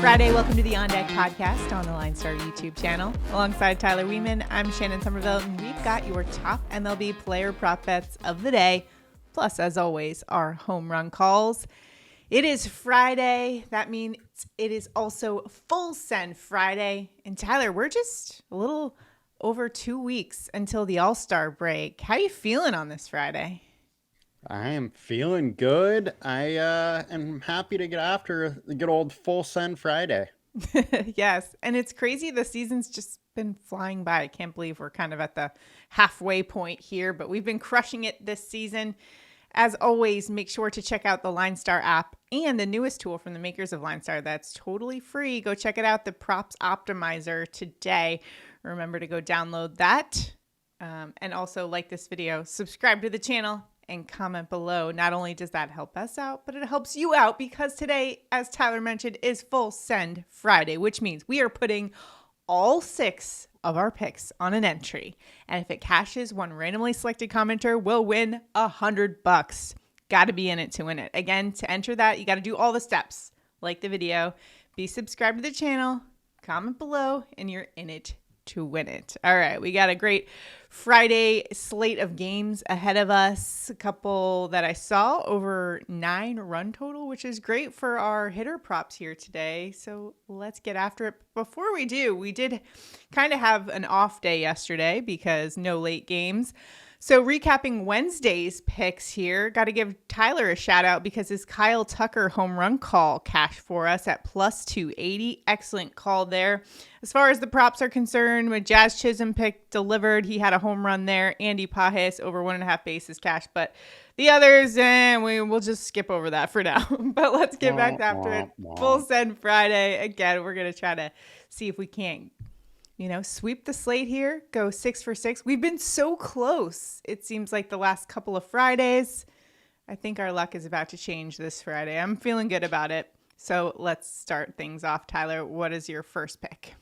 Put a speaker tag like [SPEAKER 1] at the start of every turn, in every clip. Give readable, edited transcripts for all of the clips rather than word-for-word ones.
[SPEAKER 1] Friday. Welcome to the On Deck podcast on the LineStar YouTube channel. Alongside Tyler Wiemann, I'm Shannon Sommerville, and we've got your top MLB player prop bets of the day. Plus, as always, our home run calls. It is Friday. That means it is also Full Send Friday. And Tyler, we're just a little over 2 weeks until the All-Star break. How are you feeling on this Friday?
[SPEAKER 2] I am feeling good. I am happy to get after the good old Full Send Friday.
[SPEAKER 1] Yes, and it's crazy. The season's just been flying by. I can't believe we're kind of at the halfway point here, but we've been crushing it this season. As always, make sure to check out the LineStar app and the newest tool from the makers of LineStar that's totally free. Go check it out, the Props Optimizer, today. Remember to go download that. And also like this video, subscribe to the channel, and comment below. Not only does that help us out, but it helps you out because today, as Tyler mentioned, is Full Send Friday, which means we are putting all 6 of our picks on an entry. And if it cashes, one randomly selected commenter will win $100. Got to be in it to win it. Again, to enter that, you got to do all the steps. Like the video, be subscribed to the channel, comment below, and you're in it to win it. All right, we got a great Friday slate of games ahead of us. A couple that I saw over 9 run total, which is great for our hitter props here today. So let's get after it. Before we do, we did kind of have an off day yesterday because no late games. So recapping Wednesday's picks here, got to give Tyler a shout out because his Kyle Tucker home run call cashed for us at plus 280. Excellent call there. As far as the props are concerned, with Jazz Chisholm pick delivered, he had a home run there. Andy Pajes over 1.5 bases cash, but the others, we'll just skip over that for now. But let's get back after it. Full Send Friday. Again, we're going to try to see if we can't sweep the slate here, go 6 for 6. We've been so close. It seems like the last couple of Fridays. I think our luck is about to change this Friday. I'm feeling good about it. So let's start things off. Tyler, what is your first pick?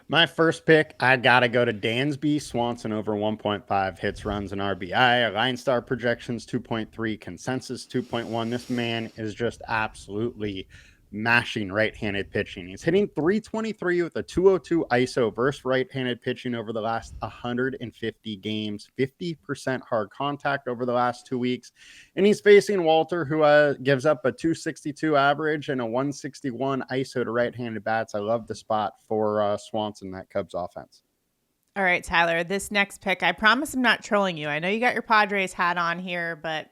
[SPEAKER 2] My first pick, I got to go to Dansby, Swanson over 1.5 hits, runs, and RBI. LineStar projections 2.3, consensus 2.1. This man is just absolutely mashing right-handed pitching. He's hitting 323 with a 202 ISO versus right-handed pitching over the last 150 games, 50% hard contact over the last 2 weeks. And he's facing Walter, who gives up a 262 average and a 161 ISO to right-handed bats. I love the spot for Swanson, that Cubs offense.
[SPEAKER 1] All right, Tyler, this next pick, I promise I'm not trolling you. I know you got your Padres hat on here, but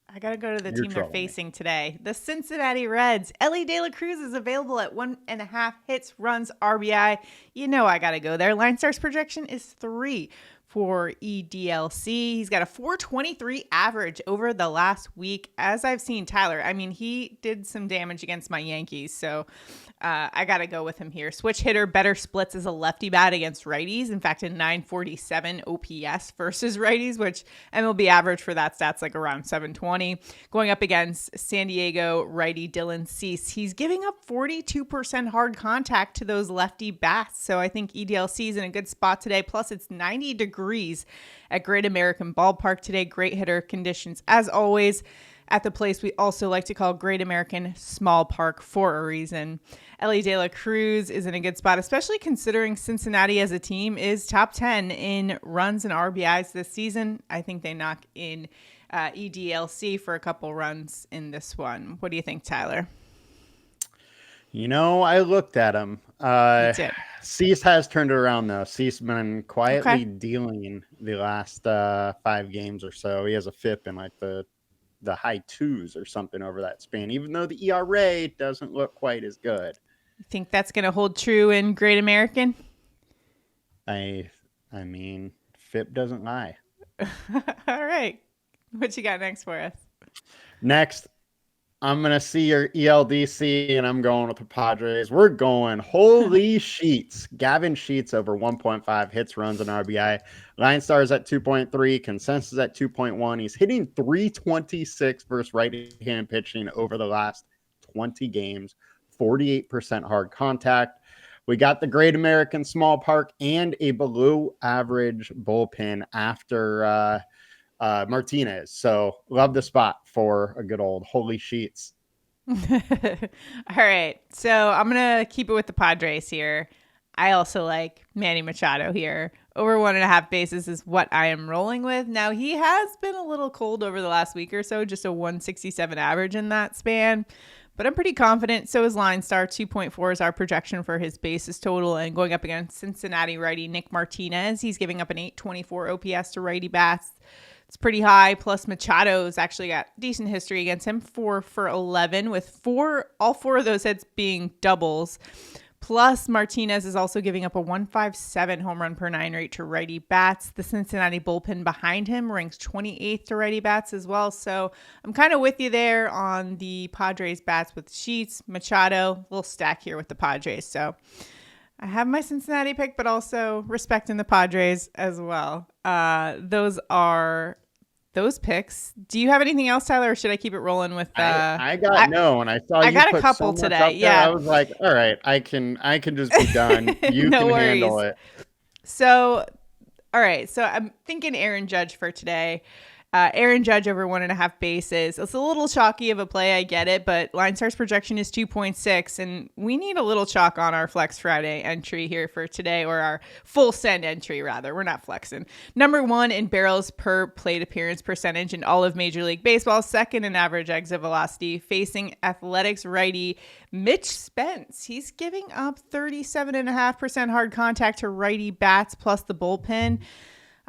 [SPEAKER 1] I got to go to the team they're facing today. The Cincinnati Reds. Elly Cruz is available at 1.5 hits, runs, RBI. You know I got to go there. LineStar's projection is 3 for EDLC. He's got a 423 average over the last week. As I've seen, Tyler, I mean, he did some damage against my Yankees, so I got to go with him here. Switch hitter, better splits as a lefty bat against righties. In fact, a 947 OPS versus righties, which MLB average for that stat's like around 720. Going up against San Diego righty Dylan Cease, he's giving up 42% hard contact to those lefty bats. So I think EDLC is in a good spot today. Plus, it's 90 degrees at Great American Ballpark today. Great hitter conditions as always at the place we also like to call Great American Small Park for a reason. Elly Cruz is in a good spot, especially considering Cincinnati as a team is top 10 in runs and RBIs this season. I think they knock in EDLC for a couple runs in this one. What do you think, Tyler?
[SPEAKER 2] I looked at him. Cease has turned it around, though. Cease been quietly dealing the last 5 games or so. He has a FIP in like the high 2s or something over that span, even though the ERA doesn't look quite as good.
[SPEAKER 1] You think that's going to hold true in Great American?
[SPEAKER 2] I mean, FIP doesn't lie.
[SPEAKER 1] All right. What you got next for us?
[SPEAKER 2] Next, I'm going to see your ELDC, and I'm going with the Padres. We're going holy sheets. Gavin Sheets over 1.5 hits, runs, and RBI. LineStar is at 2.3. Consensus at 2.1. He's hitting 326 versus right-hand pitching over the last 20 games. 48% hard contact. We got the Great American Small Park and a below average bullpen after Martinez. So love the spot for a good old holy sheets.
[SPEAKER 1] All right. So I'm going to keep it with the Padres here. I also like Manny Machado here. Over 1.5 bases is what I am rolling with. Now, he has been a little cold over the last week or so, just a 167 average in that span. But I'm pretty confident. So is LineStar. 2.4 is our projection for his bases total. And going up against Cincinnati righty Nick Martinez, he's giving up an 824 OPS to righty bats. It's pretty high. Plus, Machado's actually got decent history against him. 4 for 11 with all four of those hits being doubles. Plus, Martinez is also giving up a 157 home run per 9 rate to righty bats. The Cincinnati bullpen behind him ranks 28th to righty bats as well. So I'm kind of with you there on the Padres bats with Sheets, Machado, little stack here with the Padres. So I have my Cincinnati pick, but also respecting the Padres as well. Those are those picks. Do you have anything else, Tyler, or should I keep it rolling with
[SPEAKER 2] I got no, and I saw you
[SPEAKER 1] got a
[SPEAKER 2] put
[SPEAKER 1] couple
[SPEAKER 2] so much
[SPEAKER 1] today.
[SPEAKER 2] up there, I was like, all right, I can just be done. You
[SPEAKER 1] No
[SPEAKER 2] can
[SPEAKER 1] worries.
[SPEAKER 2] handle it.
[SPEAKER 1] So, all right. So I'm thinking Aaron Judge for today. Aaron Judge over 1.5 bases. It's a little chalky of a play, I get it, but LineStar's projection is 2.6, and we need a little chalk on our Flex Friday entry here for today, or our full send entry, rather. We're not flexing. Number 1 in barrels per plate appearance percentage in all of Major League Baseball, second in average exit velocity, facing Athletics righty Mitch Spence. He's giving up 37.5% hard contact to righty bats plus the bullpen.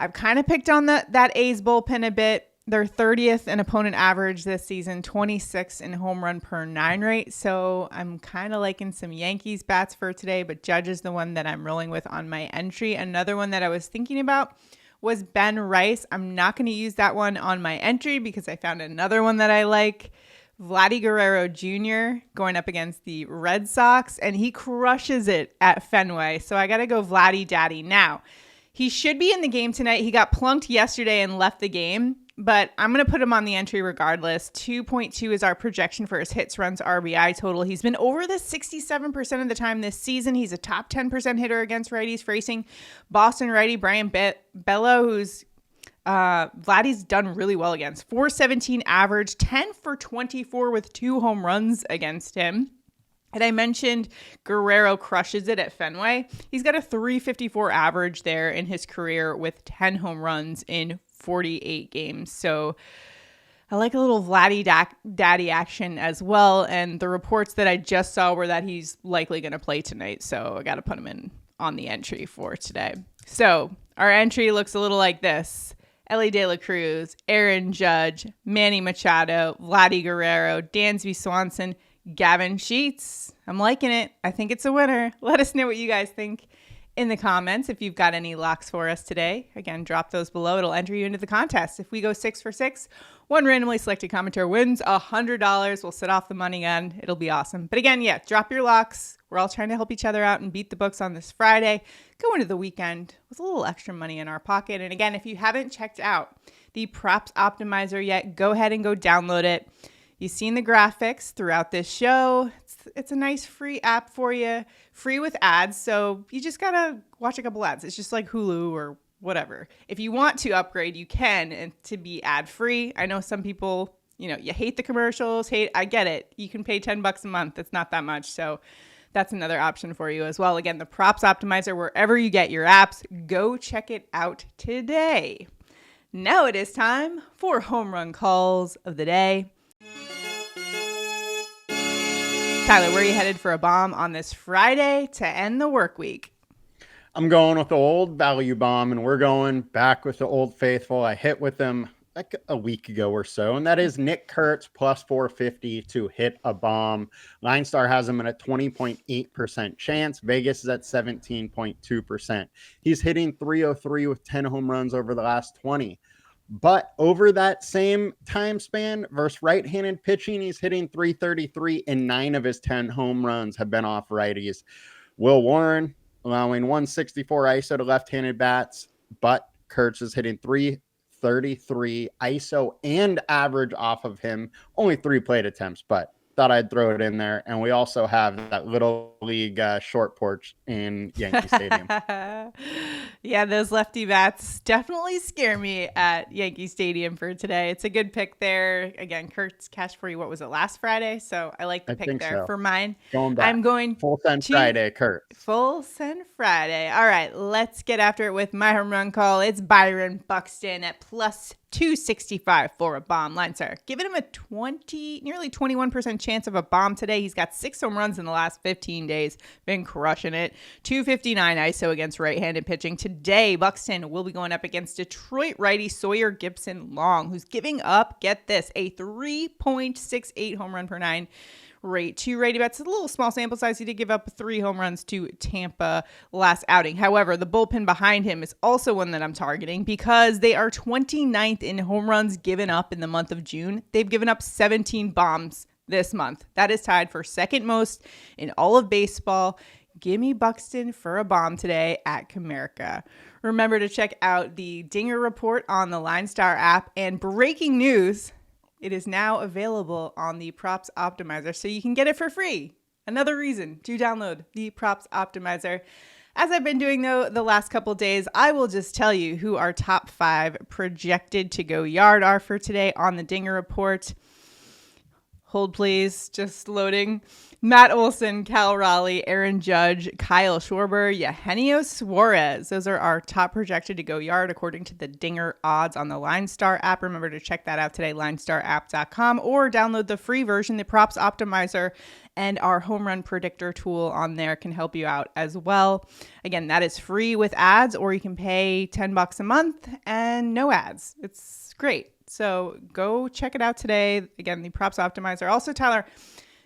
[SPEAKER 1] I've kind of picked on that A's bullpen a bit. They're 30th in opponent average this season, 26 in home run per 9 rate. So I'm kind of liking some Yankees bats for today, but Judge is the one that I'm rolling with on my entry. Another one that I was thinking about was Ben Rice. I'm not going to use that one on my entry because I found another one that I like. Vladimir Guerrero Jr. going up against the Red Sox, and he crushes it at Fenway. So I got to go Vladdy Daddy now. He should be in the game tonight. He got plunked yesterday and left the game, but I'm going to put him on the entry regardless. 2.2 is our projection for his hits, runs, RBI total. He's been over this 67% of the time this season. He's a top 10% hitter against righties, facing Boston righty Brian Bello, who's Vladdy's done really well against. 417 average, 10 for 24 with 2 home runs against him. And I mentioned Guerrero crushes it at Fenway. He's got a 354 average there in his career with 10 home runs in 48 games. So I like a little Vladdy Daddy action as well. And the reports that I just saw were that he's likely going to play tonight. So I got to put him in on the entry for today. So our entry looks a little like this. Elly De La Cruz, Aaron Judge, Manny Machado, Vladdy Guerrero, Dansby Swanson, Gavin Sheets. I'm liking it. I think it's a winner. Let us know what you guys think in the comments. If you've got any locks for us today, again, drop those below. It'll enter you into the contest. If we go 6 for 6, one randomly selected commenter wins $100. We'll set off the money gun. It'll be awesome. But again, yeah, drop your locks. We're all trying to help each other out and beat the books on this Friday. Go into the weekend with a little extra money in our pocket. And again, if you haven't checked out the Props Optimizer yet, go ahead and go download it. You've seen the graphics throughout this show. It's a nice free app for you, free with ads. So you just got to watch a couple ads. It's just like Hulu or whatever. If you want to upgrade, you can, and to be ad free. I know some people, you hate the commercials. I get it. You can pay $10 a month. It's not that much. So that's another option for you as well. Again, the Props Optimizer, wherever you get your apps, go check it out today. Now it is time for home run calls of the day. Tyler, where are you headed for a bomb on this Friday to end the work week?
[SPEAKER 2] I'm going with the old value bomb, and we're going back with the old faithful. I hit with them like a week ago or so, and that is Nick Kurtz plus 450 to hit a bomb. LineStar has him at a 20.8% chance. Vegas is at 17.2%. He's hitting 303 with 10 home runs over the last 20. But over that same time span versus right-handed pitching, he's hitting 333, and 9 of his 10 home runs have been off righties. Will Warren allowing 164 ISO to left-handed bats, but Kurtz is hitting 333 ISO and average off of him. Only 3 plate attempts, but thought I'd throw it in there. And we also have that little league short porch in Yankee Stadium.
[SPEAKER 1] Yeah, those lefty bats definitely scare me at Yankee Stadium for today. It's a good pick there. Again, Kurtz cashed for you, what was it, last Friday? So I like the pick there for mine. I'm going
[SPEAKER 2] full send Friday, Kurtz.
[SPEAKER 1] Full send Friday. All right, let's get after it with my home run call. It's Byron Buxton at plus 265 for a bomb. LineStar giving him a nearly 21% chance of a bomb today. He's got 6 home runs in the last 15 days. Been crushing it. 259 ISO against right-handed pitching. Today, Buxton will be going up against Detroit righty Sawyer Gipson Long, who's giving up, get this, a 3.68 home run per 9 rate. 2 righty bats. It's a little small sample size. He did give up 3 home runs to Tampa last outing. However, the bullpen behind him is also one that I'm targeting because they are 29th in home runs given up in the month of June. They've given up 17 bombs this month. That is tied for second most in all of baseball. Give me Buxton for a bomb today at Comerica. Remember to check out the Dinger Report on the LineStar app. And breaking news, it is now available on the Props Optimizer, so you can get it for free. Another reason to download the Props Optimizer. As I've been doing, though, the last couple days, I will just tell you who our top 5 projected to go yard are for today on the Dinger Report. Hold, please. Just loading. Matt Olson, Cal Raleigh, Aaron Judge, Kyle Schwarber, Eugenio Suarez. Those are our top projected to go yard according to the Dinger odds on the LineStar app. Remember to check that out today, linestarapp.com, or download the free version. The Props Optimizer and our home run predictor tool on there can help you out as well. Again, that is free with ads, or you can pay $10 a month and no ads. It's great. So go check it out today. Again, the Props Optimizer. Also, Tyler,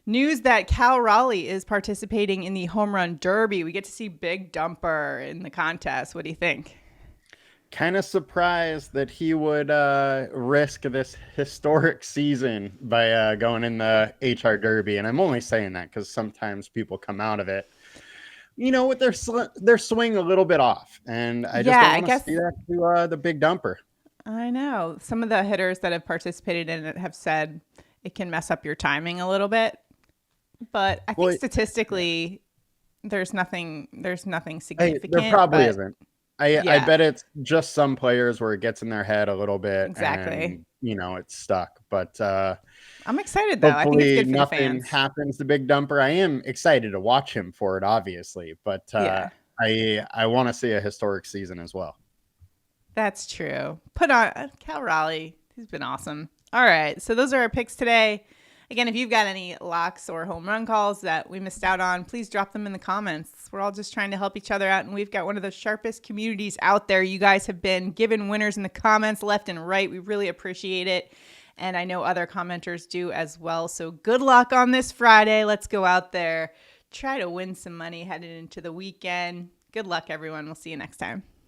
[SPEAKER 1] news that Cal Raleigh is participating in the Home Run Derby. We get to see Big Dumper in the contest. What do you think?
[SPEAKER 2] Kind of surprised that he would risk this historic season by going in the HR Derby. And I'm only saying that because sometimes people come out of it, with their swing a little bit off. And I just don't want to see that to the Big Dumper.
[SPEAKER 1] I know. Some of the hitters that have participated in it have said it can mess up your timing a little bit. But I think statistically, there's nothing significant.
[SPEAKER 2] There probably isn't. I bet it's just some players where it gets in their head a little bit.
[SPEAKER 1] Exactly.
[SPEAKER 2] And, it's stuck. But
[SPEAKER 1] I'm excited, though. I think it's good for the fans.
[SPEAKER 2] Nothing happens to Big Dumper. I am excited to watch him for it, obviously. But I want to see a historic season as well.
[SPEAKER 1] That's true. Put on Cal Raleigh. He's been awesome. All right. So those are our picks today. Again, if you've got any locks or home run calls that we missed out on, please drop them in the comments. We're all just trying to help each other out, and we've got one of the sharpest communities out there. You guys have been giving winners in the comments left and right. We really appreciate it, and I know other commenters do as well. So good luck on this Friday. Let's go out there, try to win some money headed into the weekend. Good luck, everyone. We'll see you next time.